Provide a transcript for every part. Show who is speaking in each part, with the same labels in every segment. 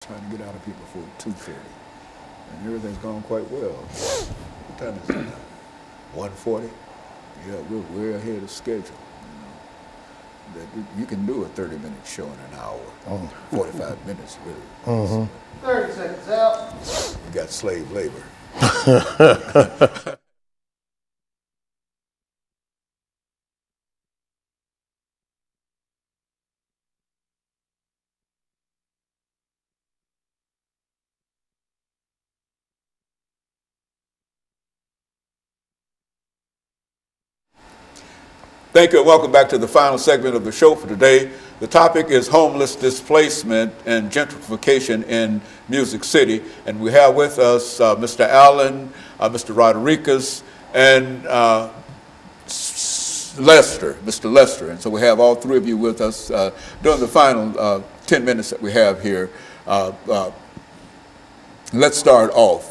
Speaker 1: trying to get out of here before 2:30, and everything's gone quite well. What time is it now? 1:40. Yeah, we're ahead of schedule. That you can do a 30-minute show in an hour. 45 minutes, really.
Speaker 2: 30 seconds out.
Speaker 1: You got slave labor. Thank you and welcome back to the final segment of the show for today. The topic is homeless displacement and gentrification in Music City. And we have with us Mr. Allen, Mr. Rodriguez, and Mr. Lester. And so we have all three of you with us during the final 10 minutes that we have here. Let's start off,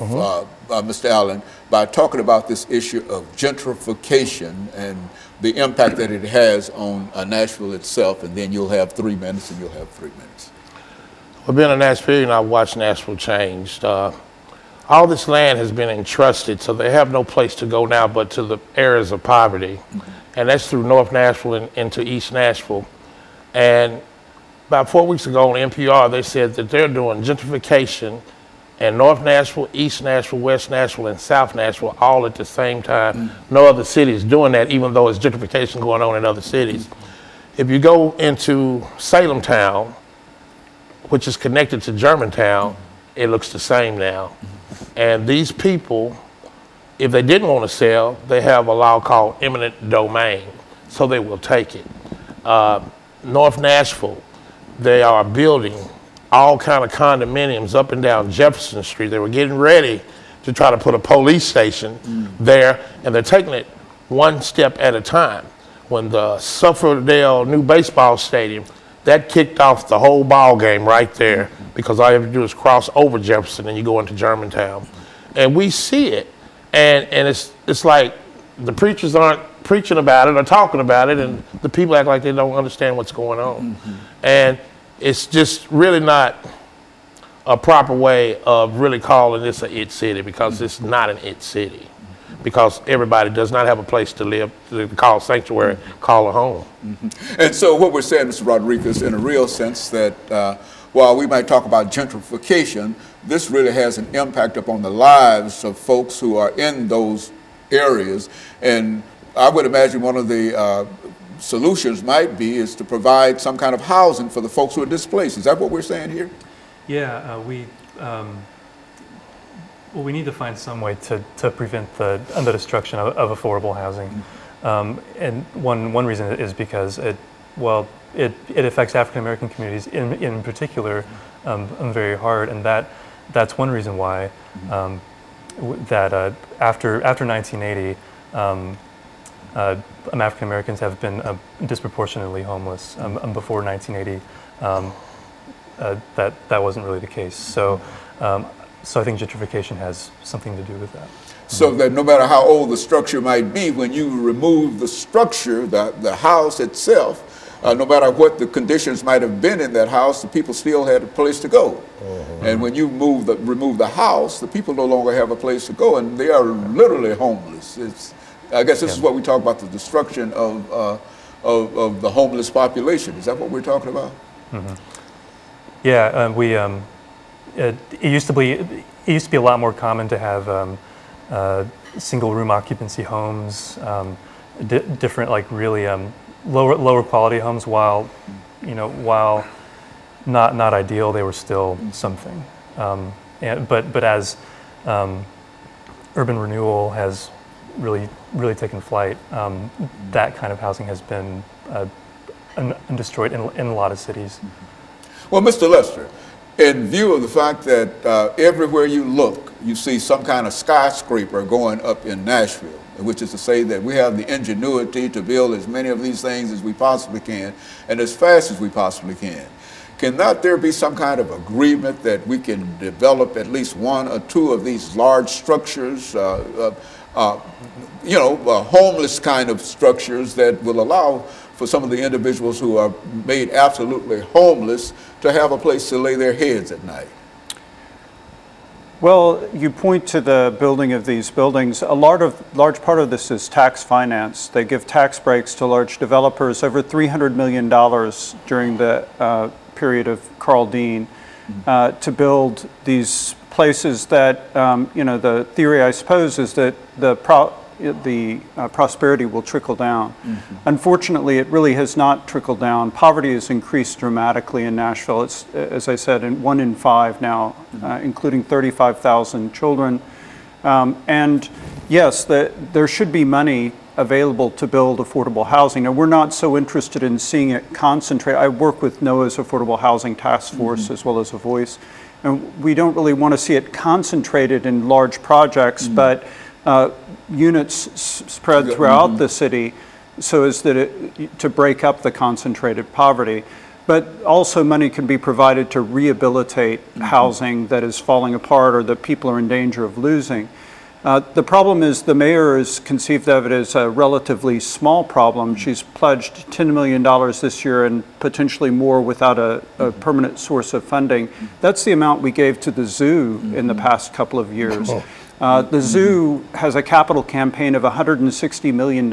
Speaker 1: Mr. Allen, by talking about this issue of gentrification and the impact that it has on Nashville itself, and then you'll have 3 minutes and you'll have 3 minutes.
Speaker 3: Well, being in Nashville, I've watched Nashville change. All this land has been entrusted, so they have no place to go now but to the areas of poverty. And that's through North Nashville and into East Nashville. And about 4 weeks ago on NPR, they said that they're doing gentrification in North Nashville, East Nashville, West Nashville, and South Nashville all at the same time. No other city is doing that, even though there's gentrification going on in other cities. If you go into Salem Town, which is connected to Germantown, it looks the same now. And these people, if they didn't want to sell, they have a law called eminent domain, so they will take it. North Nashville, they are building all kind of condominiums up and down Jefferson Street. They were getting ready to try to put a police station there, and they're taking it one step at a time. When the Sufferdale new baseball stadium, that kicked off the whole ball game right there, because all you have to do is cross over Jefferson and you go into Germantown. And we see it, and it's like the preachers aren't preaching about it or talking about it, and the people act like they don't understand what's going on. And it's just really not a proper way of really calling this a it city, because it's not an it city, because everybody does not have a place to live, to call sanctuary, call a home.
Speaker 1: And so what we're saying, Mr. Rodriguez, in a real sense, that while we might talk about gentrification, this really has an impact upon the lives of folks who are in those areas. And I would imagine one of the solutions might be is to provide some kind of housing for the folks who are displaced. Is that what we're saying here?
Speaker 4: Yeah, well, we need to find some way to prevent the destruction of affordable housing. And one reason is because it affects African American communities in particular very hard, and that's one reason why after 1980. African Americans have been disproportionately homeless. Before 1980, that wasn't really the case. So I think gentrification has something to do with that.
Speaker 1: So that no matter how old the structure might be, when you remove the structure, the house itself, no matter what the conditions might have been in that house, the people still had a place to go. And when you remove the house, the people no longer have a place to go, and they are literally homeless. I guess this is what we talk about, the destruction of the homeless population. Is that what we're talking about?
Speaker 4: Yeah, it used to be a lot more common to have single room occupancy homes, different, like really lower quality homes. While not ideal, they were still something. But as urban renewal has really taken flight, that kind of housing has been destroyed in a lot of cities.
Speaker 1: Well, Mr. Lester, in view of the fact that everywhere you look, you see some kind of skyscraper going up in Nashville, which is to say that we have the ingenuity to build as many of these things as we possibly can and as fast as we possibly can. Cannot there be some kind of agreement that we can develop at least one or two of these large structures, homeless kind of structures that will allow for some of the individuals who are made absolutely homeless to have a place to lay their heads at night?
Speaker 5: Well, you point to the building of these buildings. A large part of this is tax finance. They give tax breaks to large developers, over $300 million during the period of Carl Dean, to build these places that, the theory, I suppose, is that the prosperity will trickle down. Unfortunately, it really has not trickled down. Poverty has increased dramatically in Nashville. It's, as I said, 1 in 5 now, including 35,000 children. And yes, there should be money available to build affordable housing. Now, we're not so interested in seeing it concentrate. I work with NOAA's Affordable Housing Task Force as well as A Voice. And we don't really want to see it concentrated in large projects, but units spread throughout the city so as that to break up the concentrated poverty. But also money can be provided to rehabilitate housing that is falling apart or that people are in danger of losing. The problem is the mayor has conceived of it as a relatively small problem. She's pledged $10 million this year and potentially more without a permanent source of funding. That's the amount we gave to the zoo in the past couple of years. The zoo has a capital campaign of $160 million,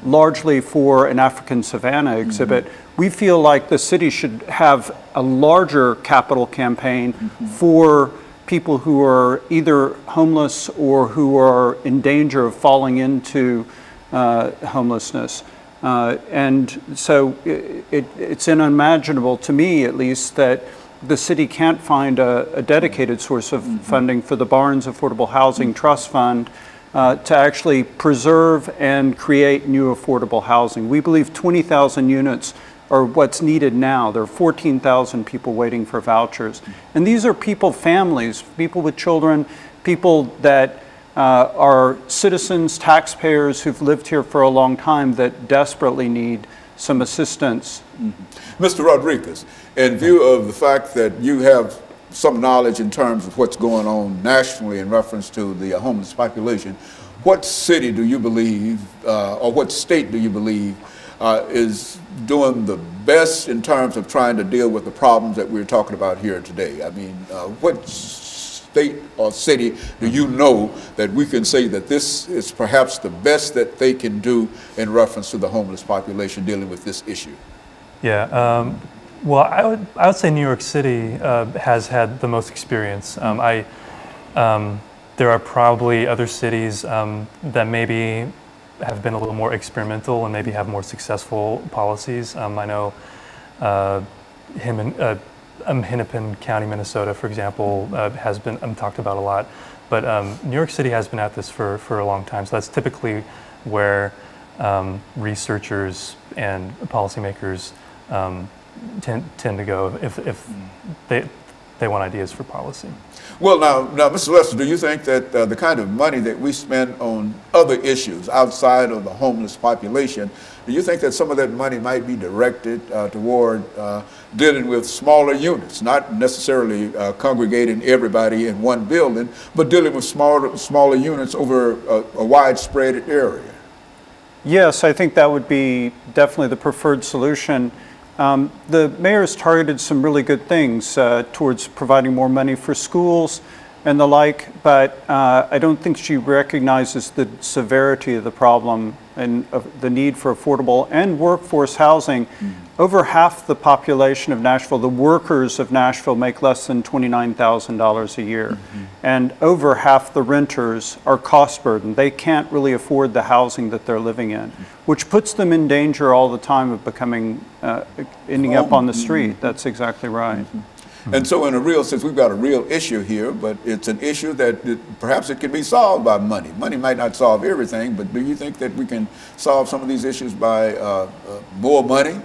Speaker 5: largely for an African savanna exhibit. We feel like the city should have a larger capital campaign for people who are either homeless or who are in danger of falling into homelessness. And so it's unimaginable, to me at least, that the city can't find a dedicated source of funding for the Barnes Affordable Housing Trust Fund to actually preserve and create new affordable housing. We believe 20,000 units are what's needed now. There are 14,000 people waiting for vouchers. And these are people, families, people with children, people that are citizens, taxpayers who've lived here for a long time that desperately need some assistance.
Speaker 1: Mr. Rodriguez, in view of the fact that you have some knowledge in terms of what's going on nationally in reference to the homeless population, what city do you believe, or what state do you believe is doing the best in terms of trying to deal with the problems that we're talking about here today? I mean, what state or city do you know that we can say that this is perhaps the best that they can do in reference to the homeless population dealing with this issue?
Speaker 4: Yeah, well, I would say New York City has had the most experience. There are probably other cities that maybe have been a little more experimental and maybe have more successful policies. I know Hennepin County, Minnesota, for example, has been talked about a lot. But New York City has been at this for a long time. So that's typically where researchers and policymakers tend to go if they want ideas for policy.
Speaker 1: Well, now, Mr. Lester, do you think that the kind of money that we spend on other issues outside of the homeless population, do you think that some of that money might be directed toward dealing with smaller units, not necessarily congregating everybody in one building, but dealing with smaller units over a widespread area?
Speaker 5: Yes, I think that would be definitely the preferred solution. The mayor's targeted some really good things towards providing more money for schools and the like, but I don't think she recognizes the severity of the problem and of the need for affordable and workforce housing. Over half the population of Nashville, the workers of Nashville, make less than $29,000 a year. And over half the renters are cost burdened. They can't really afford the housing that they're living in, which puts them in danger all the time of becoming, ending up on the street. That's exactly right.
Speaker 1: And so in a real sense, we've got a real issue here, but it's an issue that perhaps it can be solved by money. Money might not solve everything, but do you think that we can solve some of these issues by more money?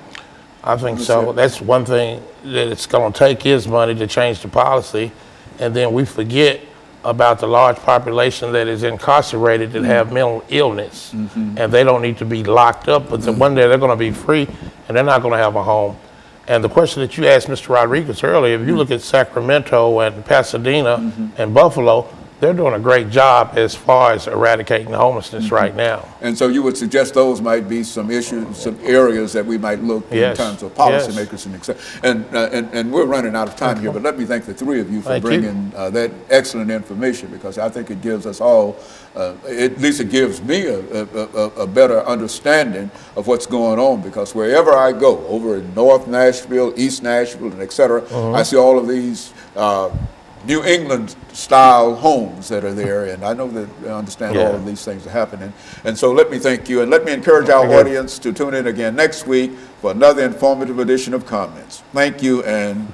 Speaker 3: I think so. That's one thing that it's going to take is money to change the policy, and then we forget about the large population that is incarcerated that have mental illness, and they don't need to be locked up, but one day they're going to be free, and they're not going to have a home. And the question that you asked Mr. Rodriguez earlier, if you look at Sacramento and Pasadena and Buffalo, they're doing a great job as far as eradicating homelessness right now.
Speaker 1: And so you would suggest those might be some issues, some areas that we might look in terms of policymakers and etc. And we're running out of time here, but let me thank the three of you for bringing that excellent information, because I think it gives us all, at least it gives me a better understanding of what's going on, because wherever I go, over in North Nashville, East Nashville, and et cetera, I see all of these New England style homes that are there, and I know that I understand all of these things are happening. And so let me thank you, and let me encourage our audience to tune in again next week for another informative edition of Comments. Thank you, and